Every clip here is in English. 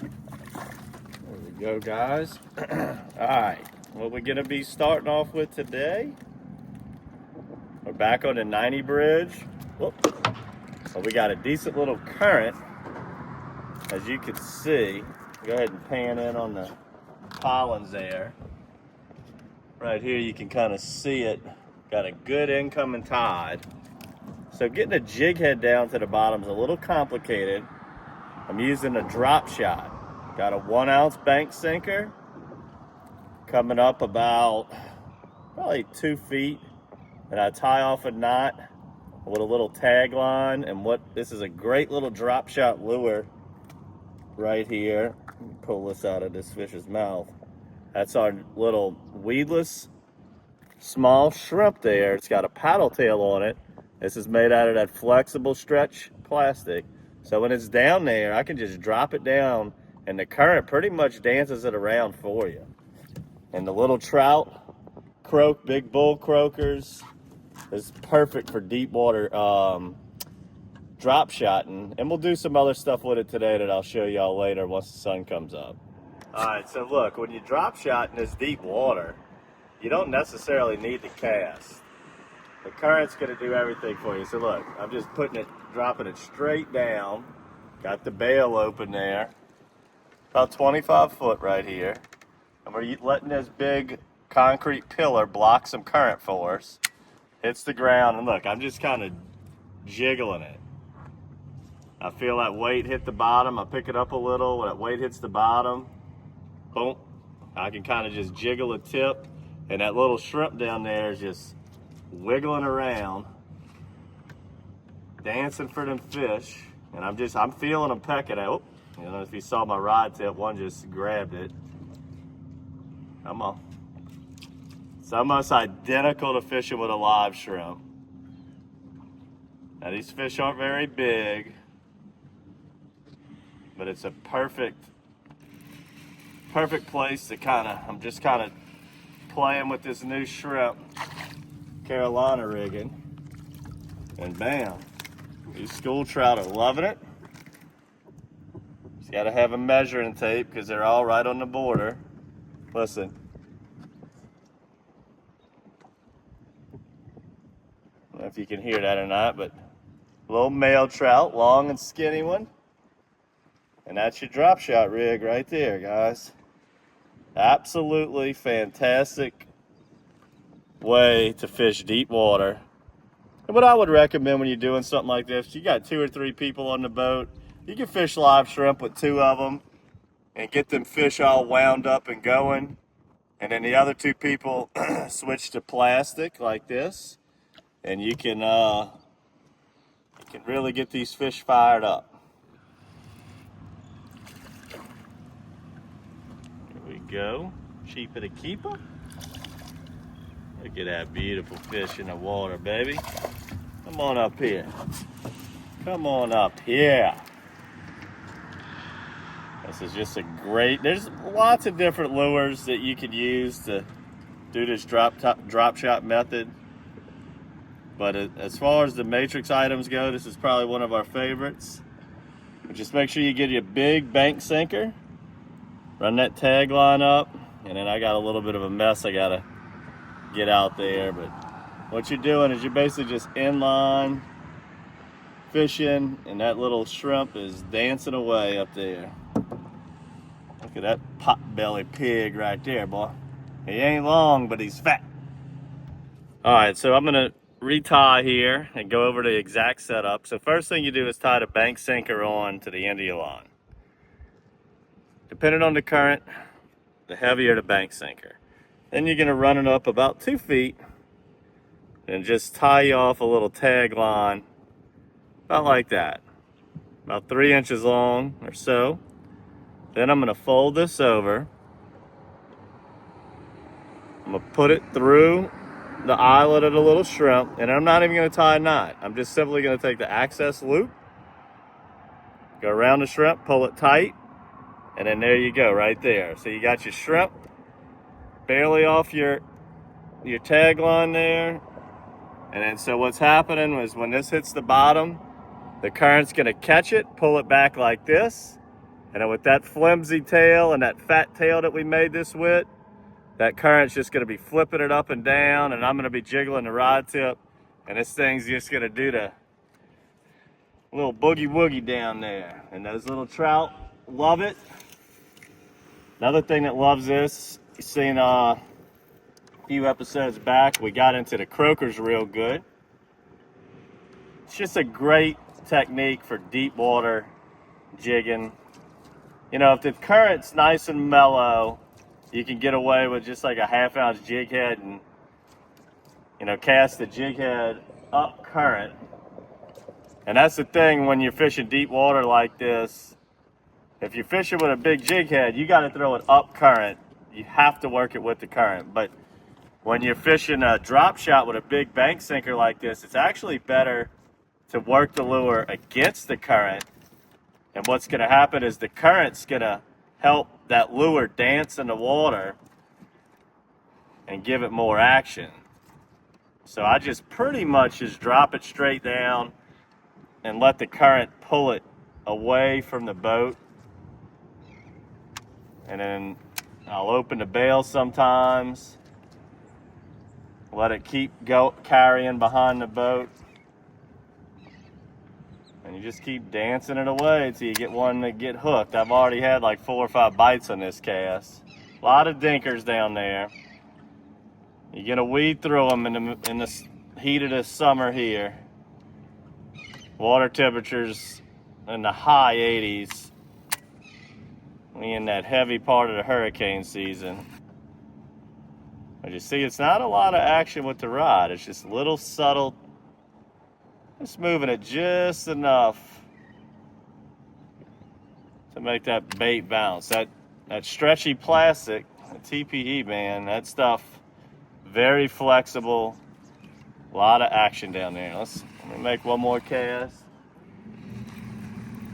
There we go, guys. All right, what we're gonna be starting off with today, we're back on the 90 bridge. Whoop. Well, we got a decent little current, as you can see. Go ahead and pan in on the pollens there. Right here, you can kind of see it. Got a good incoming tide. So getting a jig head down to the bottom is a little complicated. I'm using a drop shot. Got a 1 ounce bank sinker coming up about probably 2 feet, and I tie off a knot with a little tag line. And this is a great little drop shot lure right here. Let me pull this out of this fish's mouth. That's our little weedless small shrimp there. It's got a paddle tail on it. This is made out of that flexible stretch plastic. So when it's down there, I can just drop it down and the current pretty much dances it around for you. And the little trout, big bull croakers, is perfect for deep water drop shotting. And we'll do some other stuff with it today that I'll show y'all later once the sun comes up. All right, so look, when you drop shot in this deep water, you don't necessarily need to cast. The current's gonna do everything for you. So look, I'm just dropping it straight down. Got the bail open there. About 25 foot right here. And we're letting this big concrete pillar block some current for us. Hits the ground, and look, I'm just kind of jiggling it. I feel that weight hit the bottom. I pick it up a little. When that weight hits the bottom, boom, I can kind of just jiggle the tip, and that little shrimp down there is just wiggling around, dancing for them fish. And I'm feeling them pecking out. You know, if you saw my rod tip, one just grabbed it. Come on. It's almost identical to fishing with a live shrimp. Now these fish aren't very big, but it's a perfect place to I'm just kind of playing with this new shrimp, Carolina rigging, and bam, these school trout are loving it. Got to have a measuring tape because they're all right on the border. Listen. I don't know if you can hear that or not, but little male trout, long and skinny one. And that's your drop shot rig right there, guys. Absolutely fantastic way to fish deep water. And what I would recommend when you're doing something like this, you got 2 or 3 people on the boat, you can fish live shrimp with 2 of them and get them fish all wound up and going. And then the other 2 people switch to plastic like this, and you can really get these fish fired up. Here we go, cheaper to keeper. Look at that beautiful fish in the water, baby. Come on up here. Come on up here. This is just a there's lots of different lures that you could use to do this drop shot method. But as far as the matrix items go, this is probably one of our favorites. But just make sure you get your big bank sinker, run that tag line up, and then I got a little bit of a mess I gotta get out there. But what you're doing is you're basically just inline fishing, and that little shrimp is dancing away up there. Look at that pot-belly pig right there, boy. He ain't long, but he's fat. All right, so I'm gonna retie here and go over the exact setup. So first thing you do is tie the bank sinker on to the end of your line. Depending on the current, the heavier the bank sinker. Then you're gonna run it up about 2 feet and just tie you off a little tag line, about like that, about 3 inches long or so. Then I'm gonna fold this over. I'm gonna put it through the eyelet of the little shrimp, and I'm not even gonna tie a knot. I'm just simply gonna take the access loop, go around the shrimp, pull it tight, and then there you go, right there. So you got your shrimp barely off your tag line there. And then so what's happening is when this hits the bottom, the current's gonna catch it, pull it back like this, And then with that flimsy tail and that fat tail that we made this with, that current's just gonna be flipping it up and down, and I'm gonna be jiggling the rod tip, and this thing's just gonna do the little boogie woogie down there. And those little trout love it. Another thing that loves this, you've seen a few episodes back, we got into the croakers real good. It's just a great technique for deep water jigging. You know, if the current's nice and mellow, you can get away with just like a 1/2 ounce jig head and, you know, cast the jig head up current. And that's the thing when you're fishing deep water like this. If you're fishing with a big jig head, you got to throw it up current. You have to work it with the current. But when you're fishing a drop shot with a big bank sinker like this, it's actually better to work the lure against the current. And what's going to happen is the current's going to help that lure dance in the water and give it more action. So I just pretty much just drop it straight down and let the current pull it away from the boat. And then I'll open the bail sometimes, let it keep carrying behind the boat. And you just keep dancing it away until you get one that get hooked. I've already had like 4 or 5 bites on this cast. A lot of dinkers down there. You're gonna weed through them in the heat of the summer here. Water temperatures in the high 80s. We in that heavy part of the hurricane season. But you see, it's not a lot of action with the rod. It's just little subtle, just moving it just enough to make that bait bounce. That stretchy plastic, the TPE, man, that stuff, very flexible. A lot of action down there. Let me make one more cast.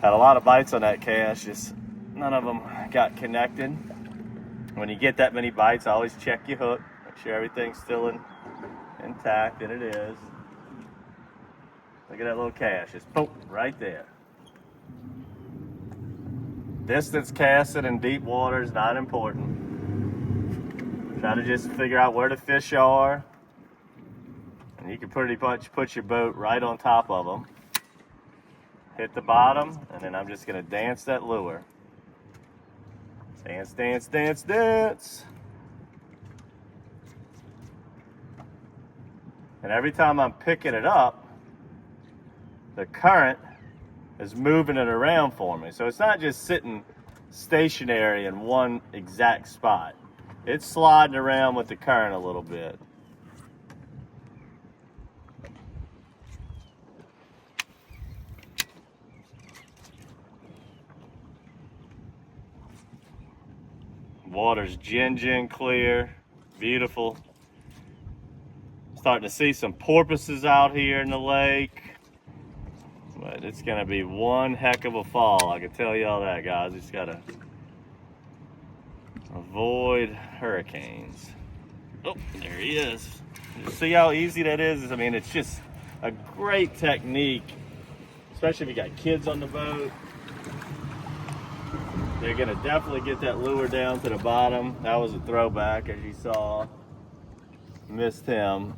Had a lot of bites on that cast, just none of them got connected. When you get that many bites, always check your hook. Make sure everything's still intact, and it is. Look at that little cast, just boom, right there. Distance casted in deep water is not important. Try to just figure out where the fish are. And you can pretty much put your boat right on top of them. Hit the bottom, and then I'm just gonna dance that lure. Dance, dance, dance, dance. And every time I'm picking it up, the current is moving it around for me. So it's not just sitting stationary in one exact spot. It's sliding around with the current a little bit. Water's gin clear, beautiful. Starting to see some porpoises out here in the lake. But it's gonna be one heck of a fall, I can tell you all that, guys. You just gotta avoid hurricanes. Oh, there he is. You see how easy that is? I mean, it's just a great technique, especially if you got kids on the boat. They're gonna definitely get that lure down to the bottom. That was a throwback, as you saw. Missed him.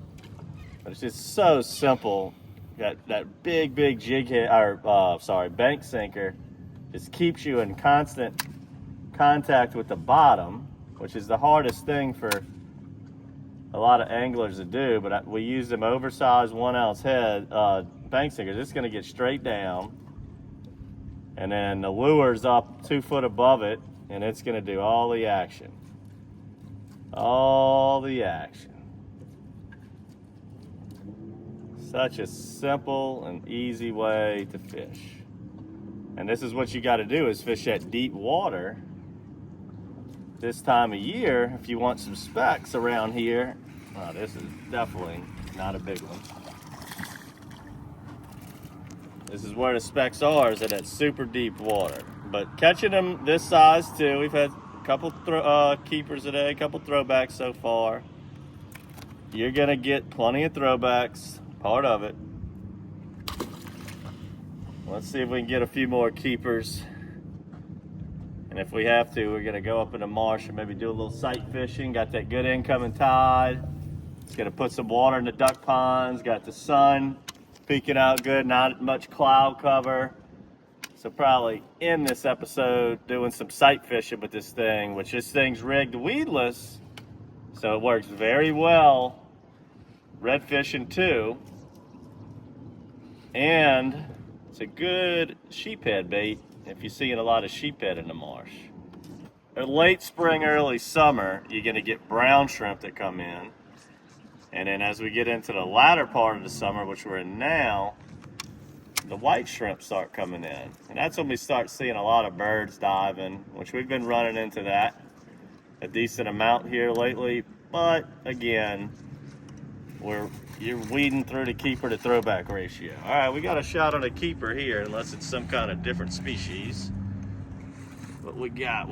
But it's just so simple. That big jig head, bank sinker, just keeps you in constant contact with the bottom, which is the hardest thing for a lot of anglers to do. But we use them oversized 1 ounce head bank sinkers. It's going to get straight down, and then the lure's up 2 foot above it, and it's going to do all the action. All the action. Such a simple and easy way to fish. And this is what you got to do, is fish at deep water this time of year. If you want some specks around here, this is definitely not a big one. This is where the specks are, is at that super deep water. But catching them this size too. We've had a couple keepers today, a couple throwbacks so far. You're gonna get plenty of throwbacks. Part of it. Let's see if we can get a few more keepers. And if we have to, we're gonna go up in the marsh and maybe do a little sight fishing. Got that good incoming tide. It's gonna put some water in the duck ponds. Got the sun peeking out good, not much cloud cover. So probably in this episode doing some sight fishing with this thing, which this thing's rigged weedless. So it works very well red fishing too. And it's a good sheephead bait if you're seeing a lot of sheephead in the marsh. In late spring, early summer, you're gonna get brown shrimp that come in. And then as we get into the latter part of the summer, which we're in now, the white shrimp start coming in. And that's when we start seeing a lot of birds diving, which we've been running into that a decent amount here lately. But again, you're weeding through the keeper to throwback ratio. All right, we got a shot on a keeper here, unless it's some kind of different species. What we got?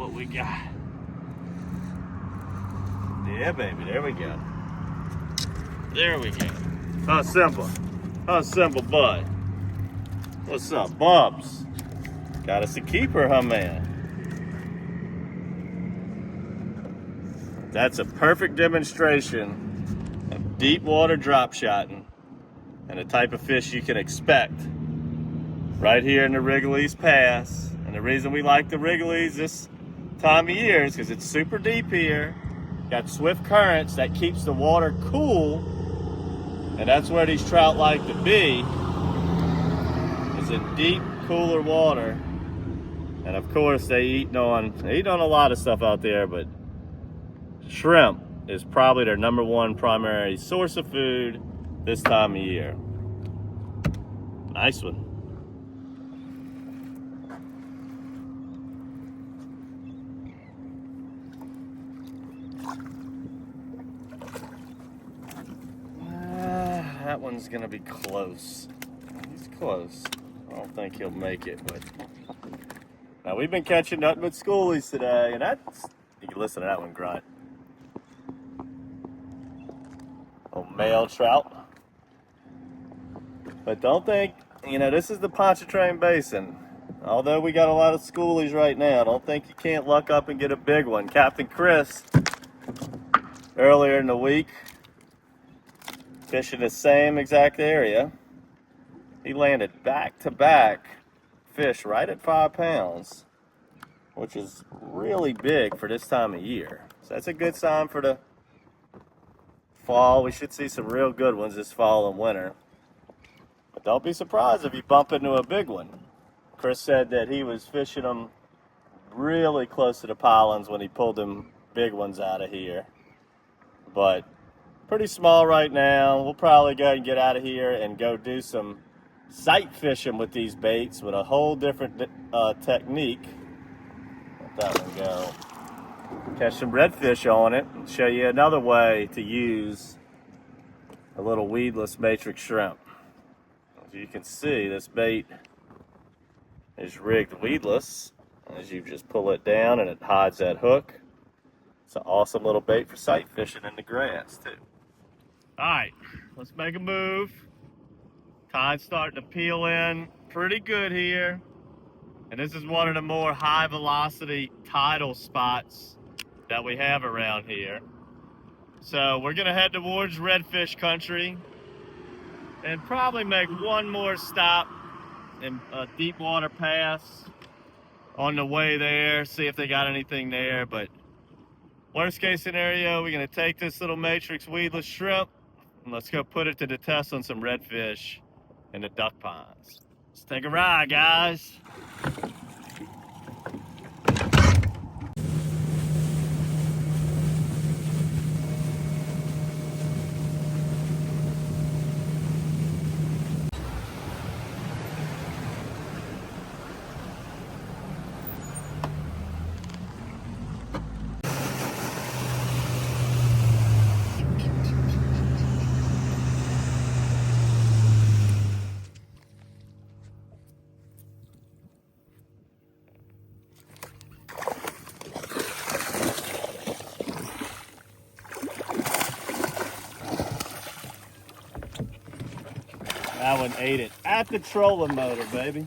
Yeah, baby, there we go. There we go. How simple, bud. What's up, Bubs? Got us a keeper, huh, man? That's a perfect demonstration of deep water drop shotting and the type of fish you can expect right here in the Wrigley's Pass. And the reason we like the Wrigley's this time of year is because it's super deep here. Got swift currents that keeps the water cool, and that's where these trout like to be, is in deep, cooler water. And of course they eat on a lot of stuff out there, but shrimp is probably their #1 primary source of food this time of year. Nice one. That one's gonna be close. He's close. I don't think he'll make it, but now we've been catching nothing but schoolies today, and you can listen to that one grunt. Male trout. But don't think, this is the Pontchartrain Basin. Although we got a lot of schoolies right now, don't think you can't luck up and get a big one. Captain Chris, earlier in the week, fishing the same exact area, he landed back-to-back fish right at 5 pounds, which is really big for this time of year. So that's a good sign for the fall. We should see some real good ones this fall and winter. But don't be surprised if you bump into a big one. Chris said that he was fishing them really close to the pylons when he pulled them big ones out of here. But pretty small right now. We'll probably go and get out of here and go do some sight fishing with these baits with a whole different technique. Let that one go. Catch some redfish on it and show you another way to use a little weedless matrix shrimp. As you can see, this bait is rigged weedless. As you just pull it down and it hides that hook. It's an awesome little bait for sight fishing in the grass too. All right, let's make a move. Tide's starting to peel in pretty good here. And this is one of the more high velocity tidal spots that we have around here. So we're gonna head towards redfish country and probably make one more stop in a deep water pass on the way there, see if they got anything there. But worst case scenario, we're gonna take this little matrix weedless shrimp and let's go put it to the test on some redfish in the duck ponds. Let's take a ride, guys. That one ate it at the trolling motor, baby.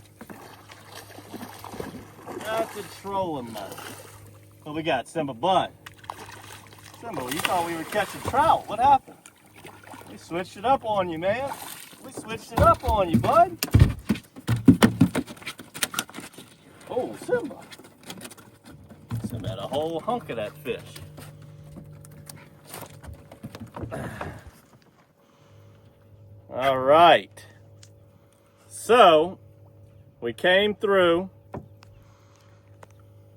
At to trolling mode. What we got, Simba? Bud. Simba, you thought we were catching trout. What happened? We switched it up on you, man. We switched it up on you, bud. Oh, Simba. Simba had a whole hunk of that fish. All right. So, we came through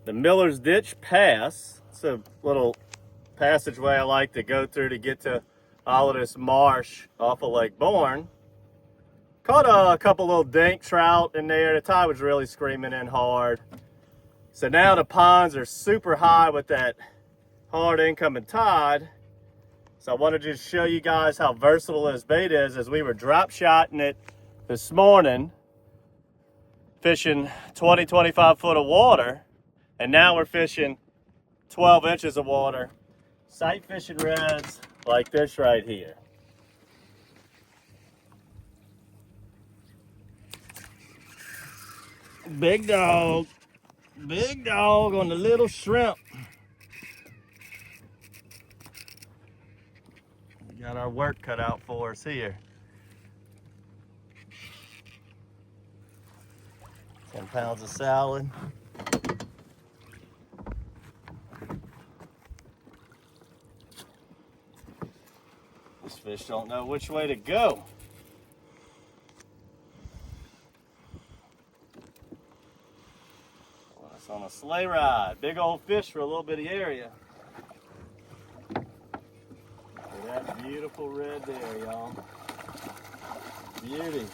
the Miller's Ditch Pass. It's a little passageway I like to go through to get to all of this marsh off of Lake Bourne. Caught a couple little dink trout in there. The tide was really screaming in hard. So now the ponds are super high with that hard incoming tide. So I wanted to just show you guys how versatile this bait is, as we were drop shotting it this morning, fishing 20, 25 foot of water, and now we're fishing 12 inches of water, sight fishing reds like this right here. Big dog on the little shrimp. We got our work cut out for us here. 10 pounds of salad. These fish don't know which way to go. Well, it's on a sleigh ride. Big old fish for a little bitty area. Look at that beautiful red there, y'all. Beauty.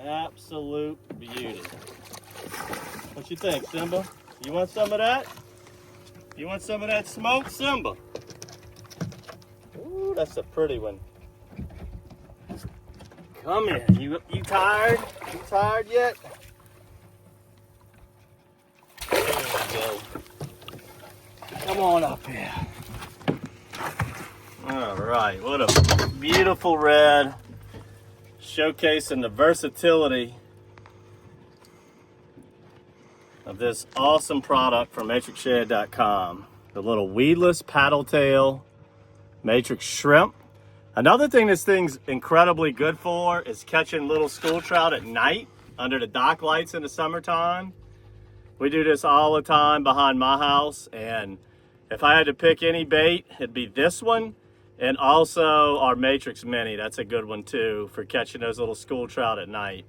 Absolute beauty. What you think, Simba? You want some of that? You want some of that smoke, Simba? Ooh, that's a pretty one. Come here. You tired? You tired yet? There we go. Come on up here. All right, what a beautiful red, showcasing the versatility of this awesome product from MatrixShad.com. The little weedless paddle tail matrix shrimp. Another thing this thing's incredibly good for is catching little school trout at night under the dock lights in the summertime. We do this all the time behind my house, and if I had to pick any bait, it'd be this one, and also our Matrix Mini. That's a good one too for catching those little school trout at night.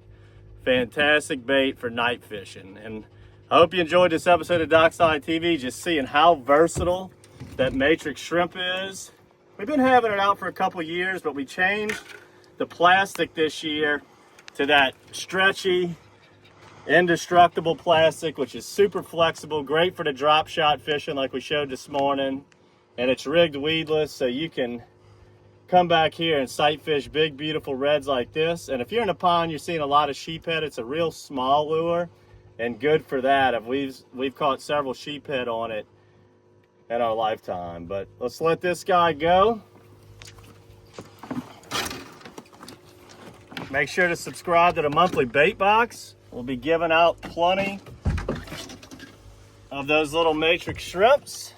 Fantastic bait for night fishing. And I hope you enjoyed this episode of DockSide TV, just seeing how versatile that Matrix shrimp is. We've been having it out for a couple years, but we changed the plastic this year to that stretchy, indestructible plastic, which is super flexible, great for the drop shot fishing like we showed this morning. And it's rigged weedless, so you can come back here and sight fish big, beautiful reds like this. And if you're in a pond, you're seeing a lot of sheephead. It's a real small lure and good for that. We've caught several sheephead on it in our lifetime. But let's let this guy go. Make sure to subscribe to the monthly bait box. We'll be giving out plenty of those little matrix shrimps.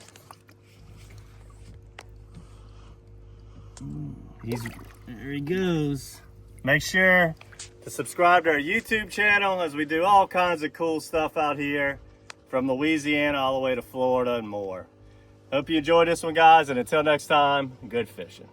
There he goes. Make sure to subscribe to our YouTube channel, as we do all kinds of cool stuff out here from Louisiana all the way to Florida and more. Hope you enjoyed this one, guys, and until next time, good fishing.